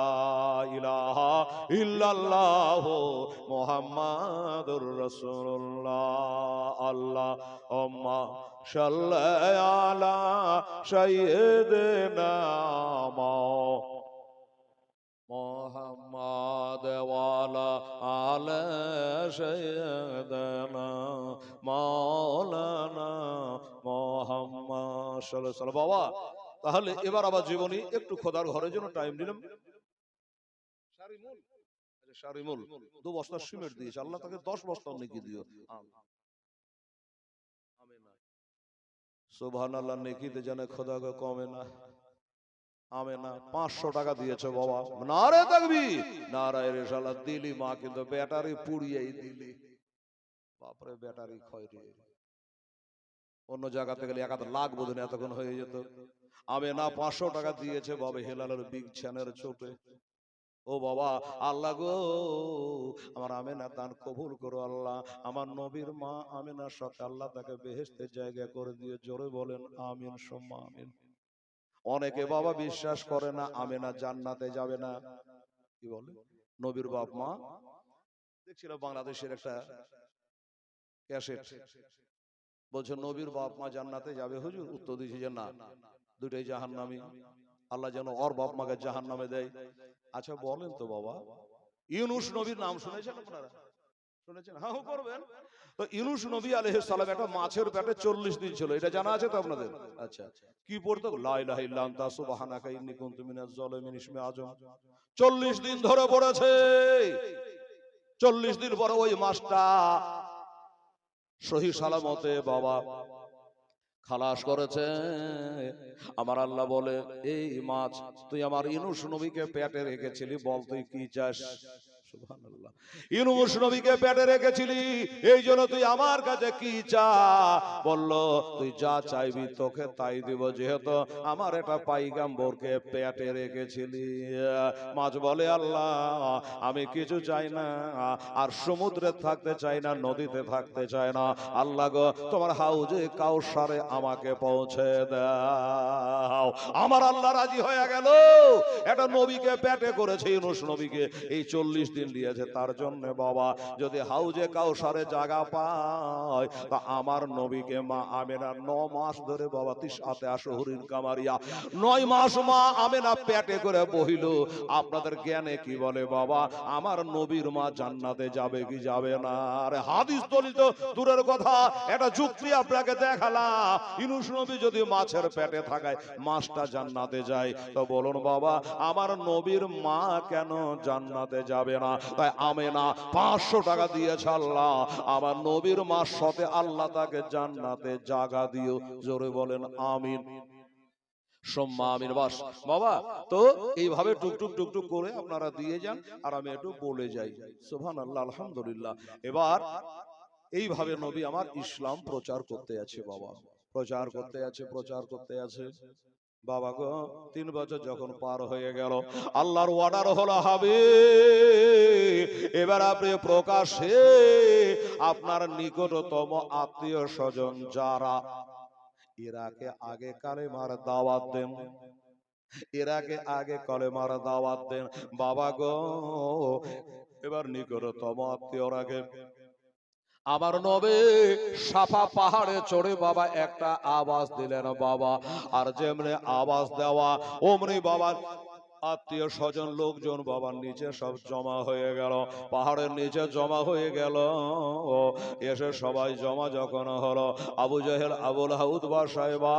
A: ইলাহা ইল্লাল্লাহ মুহাম্মাদুর রাসূলুল্লাহ। আল্লাহুম্মা সাল্লি আলা সাইয়্যিদিনা মুহাম্মাদ ওয়া আলা আলি সাইয়্যিদিনা মাওলানা মুহাম্মদ সাল্লাল্লাহু আলাইহি ওয়াসাল্লাম। বাবা তাহলে এবার আবার জীবনী একটু খোদার ঘরের জন্য টাইম দিলাম। শারিমুল 2 বস্তা সিমেন্ট দিয়েছে, আল্লাহ তাকে 10 বস্তা নেকি দিও। সুবহানাল্লাহ, নেকিতে জানে খোদা গো কমে না। আমিন না। 500 টাকা দিয়েছে বাবা, নারে তাকবীর নারায়ে রিসালাত দিলি মা, কিন্তু ব্যাটারি পুড়িয়েই দিলি বাপরে, ব্যাটারি খয়রে অন্য জায়গা থেকে গেলে 1 লাখ বোধহয় এতক্ষণ হয়ে যেত। আমিন না। 500 টাকা দিয়েছে বাবা হেলালের বিগ চ্যানের চোটে। ও বাবা আল্লাহ গো আমার আমেনা দান কবুল করো আল্লাহ। আমার নবীর মা আমেনার সাথে আল্লাহ তাকে বেহেশতের জায়গা করে দিয়ে, জোরে বলেন আমিন সুম্মা আমিন। অনেকে বাবা বিশ্বাস করে না আমেনা জান্নাতে যাবে না। কি বলে নবীর বাপ মা? দেখছিল বাংলাদেশের একটা ক্যাসেট, বলছে নবীর বাপ মা জান্নাতে যাবে হুজুর। উত্তর দিয়েছে যে না, দুটাই জাহান্নামী, আল্লাহ যেন ওর বাপ মাকে জাহান্নামে দেয়। আচ্ছা বলেন তো বাবা, ইউনুস নবীর নাম শুনেছেন আপনারা? শুনেছেন? হ্যাঁ করবেন তো। ইউনুস নবী আলাইহিস সালাম একটা মাছের পেটে 40 দিন ছিল, এটা জানা আছে তো আপনাদের? আচ্ছা কি পড়তো? লা ইলাহা ইল্লা আনতা সুবহানাকা ইন্নী কুনতু মিনাজ জালিমিন ইসমে আজম। 40 দিন ধরে পড়েছে। 40 দিন পরে ওই মাছটা সহি সালামতে বাবা খালাস করেছে। আমার আল্লাহ বলে, এই মাছ তুই আমার ইউনুস নবীকে পেটে রেখেছিলি, বল তুই কি চাস? সুবহানাল্লাহ। ইউনুস নবীকে পেটে রেখেছিলি, এই জন্য তুই আমার কাছে কি চা? বলল তুই যা চাইবি তোকে তাই দিব, যেহেতু আমার এটা পাইগাম্বরকে পেটে রেখেছিলি। মাছ বলে আল্লাহ আমি কিছু চাই না, আর সমুদ্রে থাকতে চাই না, নদীতে থাকতে চাই না। আল্লাহ গো তোমার হাউজে কাউসারে আমাকে পৌঁছে দাও। আমার আল্লাহ রাজি হয়ে গেল। একটা নবীকে পেটে করেছে, ইউনুস নবীকে। এই 40 দিন দিয়েছে, তার জন্য বাবা যদি হাউজে কাউসারে জায়গা পায় তা আমার নবীকে মা আমেনা 9 মাস ধরে বাবা 29 হরিণ কামারিয়া 9 মাস মা আমেনা পেটে করে বহিল। আপনাদের জ্ঞানে কি বলে বাবা, আমার নবীর মা জান্নাতে যাবে কি যাবে না? আরে হাদিস দলিত দূরের কথা, এটা যুক্তি আপনাকে দেখালাম। ইউনূস নবী যদি মাছের পেটে থাকায় মাছটা জান্নাতে যায়, তো বলুন বাবা আমার নবীর মা কেন জান্নাতে যাবে না? তাই আমেনা 500 টাকা দিয়েছে আল্লাহ, আমার নবীর মার সাথে আল্লাহ তাকে জান্নাতে জায়গা দিও। জোরে বলেন আমিন। সোম্মা আমিন। বাস বাবা, তো এইভাবে টুকটুক টুকটুক করে আপনারা দিয়ে যান, আর আমি একটু বলে যাই। সুবহানাল্লাহ, আলহামদুলিল্লাহ। এবার এইভাবে নবী আমার ইসলাম প্রচার করতে আছে বাবা, প্রচার করতে আছে, প্রচার করতে আছে। বাবা গো 3 বছর যখন পার হয়ে গেল, আল্লাহর অর্ডার হলো হবে এবার আপনি প্রকাশ্যে আপনার নিকটতম আত্মীয় স্বজন যারা, এরাকে আগে কালেমার দাওয়াত দেন, এরাকে আগে কলেমার দাওয়াত দেন। বাবা গো এবার নিকটতম আত্মীয়রাকে আমার নবী সাফা পাহাড়ে চড়ে বাবা একটা আওয়াজ দিলেন বাবা, আর যেমনি আওয়াজ দেওয়া অমনি বাবা আত্মীয় স্বজন লোকজন বাবার নিচে সব জমা হয়ে গেল, পাহাড়ের নিচে জমা হয়ে গেল। এসে সবাই জমা যখন হলো, আবু জেহেল আবুল হাউদ বা সাহেবা